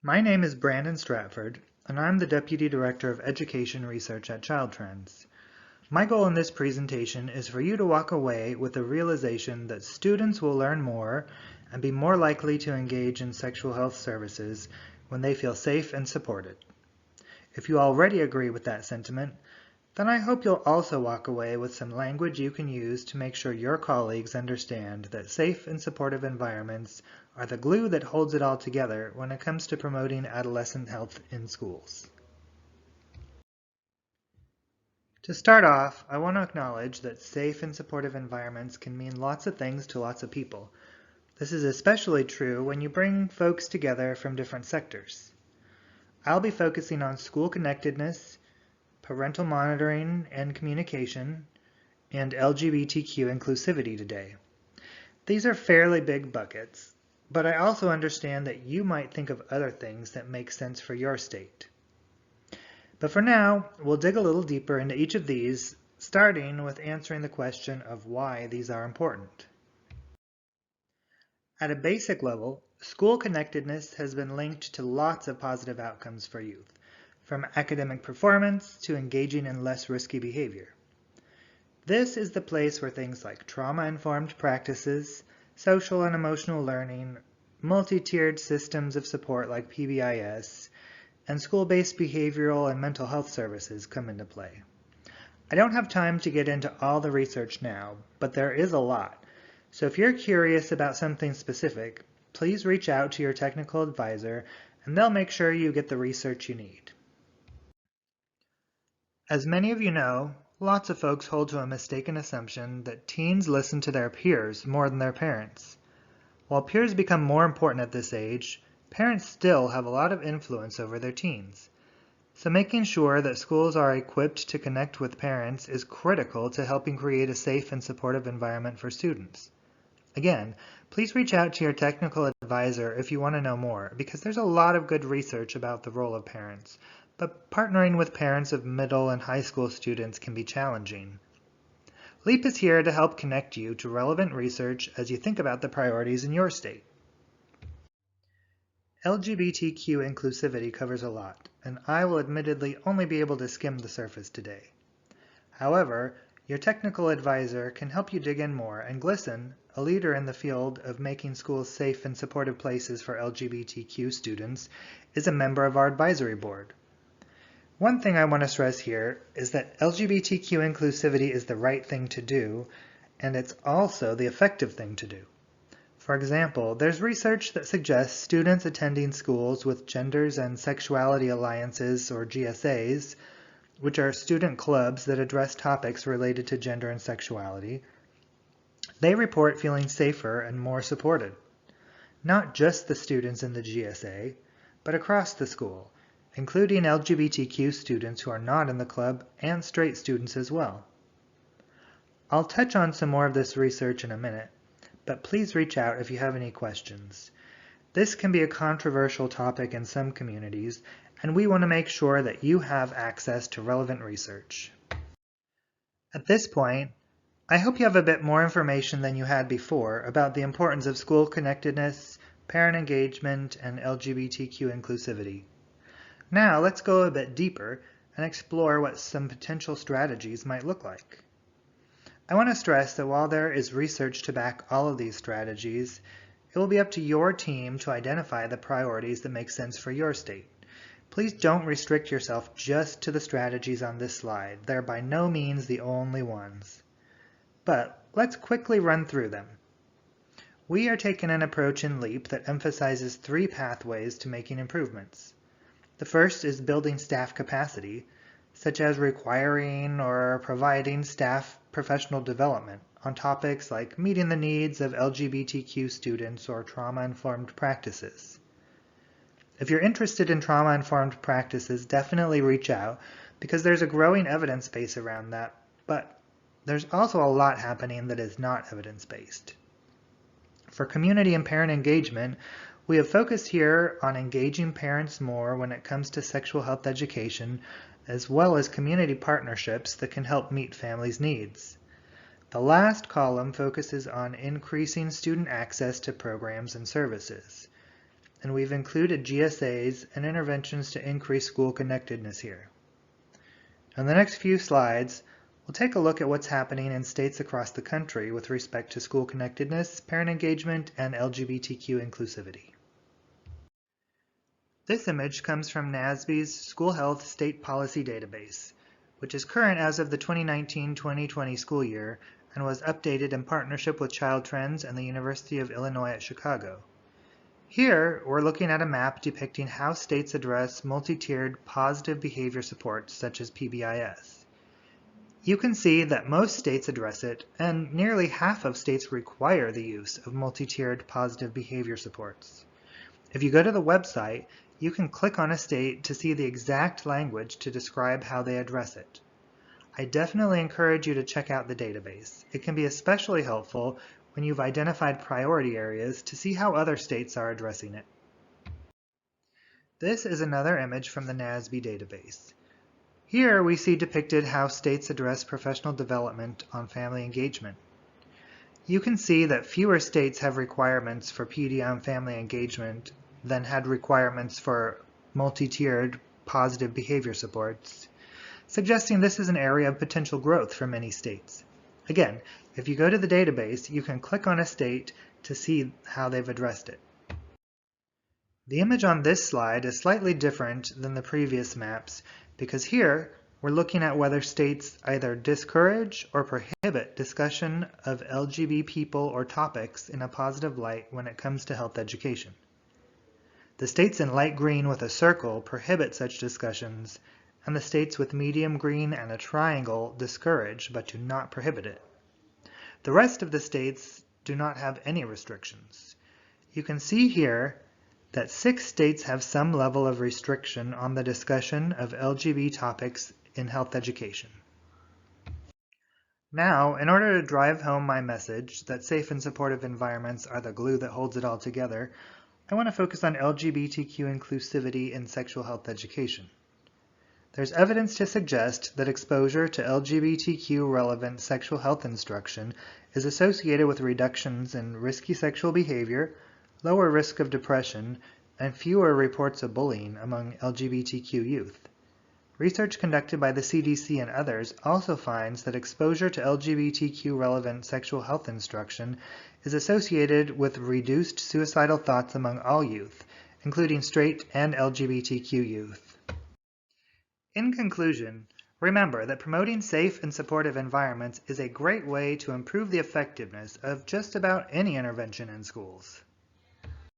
My name is Brandon Stratford, and I'm the Deputy Director of Education Research at Child Trends. My goal in this presentation is for you to walk away with the realization that students will learn more and be more likely to engage in sexual health services when they feel safe and supported. If you already agree with that sentiment, then I hope you'll also walk away with some language you can use to make sure your colleagues understand that safe and supportive environments are the glue that holds it all together when it comes to promoting adolescent health in schools. To start off, I want to acknowledge that safe and supportive environments can mean lots of things to lots of people. This is especially true when you bring folks together from different sectors. I'll be focusing on school connectedness, parental monitoring and communication, and LGBTQ inclusivity today. These are fairly big buckets, but I also understand that you might think of other things that make sense for your state. But for now, we'll dig a little deeper into each of these, starting with answering the question of why these are important. At a basic level, school connectedness has been linked to lots of positive outcomes for youth, from academic performance to engaging in less risky behavior. This is the place where things like trauma-informed practices, social and emotional learning, multi-tiered systems of support like PBIS, and school-based behavioral and mental health services come into play. I don't have time to get into all the research now, but there is a lot. So if you're curious about something specific, please reach out to your technical advisor and they'll make sure you get the research you need. As many of you know, lots of folks hold to a mistaken assumption that teens listen to their peers more than their parents. While peers become more important at this age, parents still have a lot of influence over their teens. So making sure that schools are equipped to connect with parents is critical to helping create a safe and supportive environment for students. Again, please reach out to your technical advisor if you want to know more, because there's a lot of good research about the role of parents, but partnering with parents of middle and high school students can be challenging. LEAHP is here to help connect you to relevant research as you think about the priorities in your state. LGBTQ inclusivity covers a lot, and I will admittedly only be able to skim the surface today. However, your technical advisor can help you dig in more, and GLSEN, a leader in the field of making schools safe and supportive places for LGBTQ students, is a member of our advisory board. One thing I want to stress here is that LGBTQ inclusivity is the right thing to do, and it's also the effective thing to do. For example, there's research that suggests students attending schools with Genders and Sexuality Alliances, or GSAs, which are student clubs that address topics related to gender and sexuality, they report feeling safer and more supported. Not just the students in the GSA, but across the school, including LGBTQ students who are not in the club and straight students as well. I'll touch on some more of this research in a minute, but please reach out if you have any questions. This can be a controversial topic in some communities, and we want to make sure that you have access to relevant research. At this point, I hope you have a bit more information than you had before about the importance of school connectedness, parent engagement, and LGBTQ inclusivity. Now let's go a bit deeper and explore what some potential strategies might look like. I want to stress that while there is research to back all of these strategies, it will be up to your team to identify the priorities that make sense for your state. Please don't restrict yourself just to the strategies on this slide. They're by no means the only ones. But let's quickly run through them. We are taking an approach in LEAHP that emphasizes 3 pathways to making improvements. The first is building staff capacity, such as requiring or providing staff professional development on topics like meeting the needs of LGBTQ students or trauma-informed practices. If you're interested in trauma-informed practices, definitely reach out because there's a growing evidence base around that, but there's also a lot happening that is not evidence-based. For community and parent engagement, we have focused here on engaging parents more when it comes to sexual health education, as well as community partnerships that can help meet families' needs. The last column focuses on increasing student access to programs and services. and we've included GSAs and interventions to increase school connectedness here. On the next few slides, we'll take a look at what's happening in states across the country with respect to school connectedness, parent engagement, and LGBTQ inclusivity. This image comes from NASB's School Health State Policy Database, which is current as of the 2019-2020 school year and was updated in partnership with Child Trends and the University of Illinois at Chicago. Here, we're looking at a map depicting how states address multi-tiered positive behavior supports such as PBIS. You can see that most states address it, and nearly half of states require the use of multi-tiered positive behavior supports. If you go to the website, you can click on a state to see the exact language to describe how they address it. I definitely encourage you to check out the database. It can be especially helpful when you've identified priority areas to see how other states are addressing it. This is another image from the NASB database. Here we see depicted how states address professional development on family engagement. You can see that fewer states have requirements for PD on family engagement than had requirements for multi-tiered positive behavior supports, suggesting this is an area of potential growth for many states. Again, if you go to the database, you can click on a state to see how they've addressed it. The image on this slide is slightly different than the previous maps because here we're looking at whether states either discourage or prohibit discussion of LGBT people or topics in a positive light when it comes to health education. The states in light green with a circle prohibit such discussions, and the states with medium green and a triangle discourage but do not prohibit it. The rest of the states do not have any restrictions. You can see here that 6 states have some level of restriction on the discussion of LGBT topics in health education. Now, in order to drive home my message that safe and supportive environments are the glue that holds it all together, I want to focus on LGBTQ inclusivity in sexual health education. There's evidence to suggest that exposure to LGBTQ-relevant sexual health instruction is associated with reductions in risky sexual behavior, lower risk of depression, and fewer reports of bullying among LGBTQ youth. Research conducted by the CDC and others also finds that exposure to LGBTQ-relevant sexual health instruction is associated with reduced suicidal thoughts among all youth, including straight and LGBTQ youth. In conclusion, remember that promoting safe and supportive environments is a great way to improve the effectiveness of just about any intervention in schools.